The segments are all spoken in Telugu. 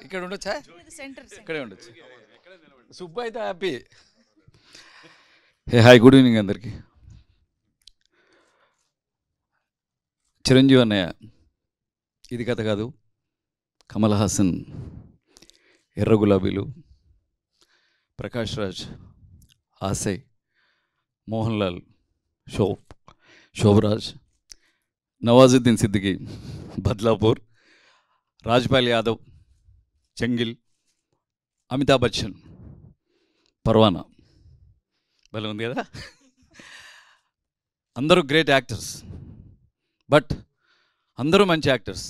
ఇక్కడ ఉండొచ్చా? ఇక్కడే ఉండొచ్చు. సుబ్బు అయితే హ్యాపీ. హాయ్, గుడ్ ఈవినింగ్ అందరికీ. చిరంజీవి అన్నయ్య, ఇది కథ కాదు, కమల్ హాసన్, ఎర్ర గులాబీలు, ప్రకాష్ రాజ్, ఆశయ్, మోహన్ లాల్, శోభరాజ్, నవాజుద్దీన్ సిద్దికి, బద్లాపూర్, రాజ్పాల్ యాదవ్, చెంగిల్, అమితాబ్ బచ్చన్, పర్వానా. భలే ఉంది కదా. అందరూ గ్రేట్ యాక్టర్స్, బట్ అందరూ మంచి యాక్టర్స్.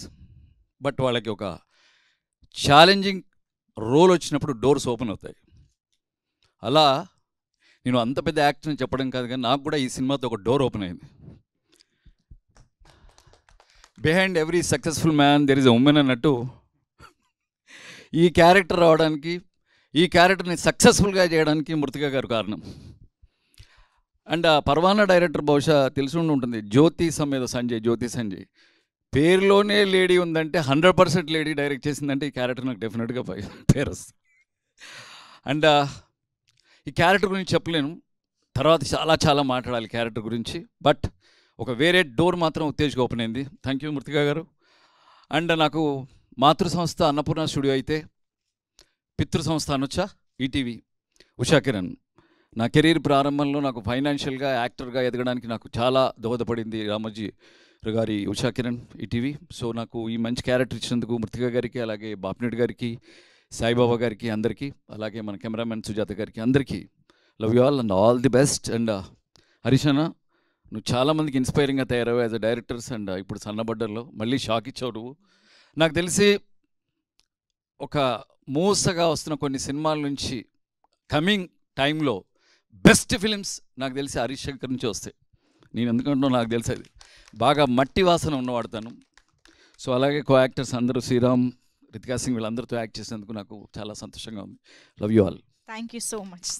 బట్ వాళ్ళకి ఒక ఛాలెంజింగ్ రోల్ వచ్చినప్పుడు డోర్స్ ఓపెన్ అవుతాయి. అలా నేను అంత పెద్ద యాక్టర్ని చెప్పడం కాదు, కానీ నాకు కూడా ఈ సినిమాతో ఒక డోర్ ఓపెన్ అయింది. Behind every successful man there is a women అన్నట్టు ఈ క్యారెక్టర్ రావడానికి, ఈ క్యారెక్టర్ని సక్సెస్ఫుల్గా చేయడానికి మృతిక గారు కారణం. అండ్ ఆ పర్వానా డైరెక్టర్ బహుశా తెలిసి ఉంటుంది, జ్యోతి సంజయ్. పేరులోనే లేడీ ఉందంటే 100% లేడీ డైరెక్ట్ చేసిందంటే ఈ క్యారెక్టర్ నాకు డెఫినెట్గా పేరు వస్తుంది. అండ్ ఈ క్యారెక్టర్ గురించి చెప్పలేను, తర్వాత చాలా మాట్లాడాలి క్యారెక్టర్ గురించి. బట్ ఒక వేరే డోర్ మాత్రం ఉత్తేజ్గా ఓపెన్ అయింది. థ్యాంక్ యూ మృతిక గారు. అండ్ నాకు మాతృ సంస్థ అన్నపూర్ణ స్టూడియో అయితే, పితృ సంస్థ అనొచ్చా, ఈటీవీ, ఉషా కిరణ్. నా కెరీర్ ప్రారంభంలో నాకు ఫైనాన్షియల్గా యాక్టర్గా ఎదగడానికి నాకు చాలా దోహదపడింది రామోజీ గారి ఉషా కిరణ్, ఈటీవీ. సో నాకు ఈ మంచి క్యారెక్టర్ ఇచ్చినందుకు మృతిక గారికి, అలాగే బాపినెట్ గారికి, సాయిబాబా గారికి, అందరికీ, అలాగే మన కెమెరామెన్ సుజాత గారికి, అందరికీ love you all and all the best. And Harish అన్న, నువ్వు చాలామందికి ఇన్స్పైరింగ్గా తయారవు యాజ్ అ డైరెక్టర్స్. అండ్ ఇప్పుడు సన్నబడ్డర్లో మళ్ళీ షాక్ ఇచ్చావు నువ్వు. నాకు తెలిసి ఒక మూసగా వస్తున్న కొన్ని సినిమాల నుంచి కమింగ్ టైంలో బెస్ట్ ఫిలిమ్స్ నాకు తెలిసి హరీష్ శంకర్ నుంచి వస్తాయి. నేను ఎందుకంటున్నా నాకు తెలిసి అది బాగా మట్టి వాసన ఉన్నవాడతాను. సో అలాగే కో యాక్టర్స్ అందరూ, శ్రీరామ్, రితికా సింగ్, వీళ్ళందరితో యాక్ట్ చేసినందుకు నాకు చాలా సంతోషంగా ఉంది. Love you all. Thank you so much.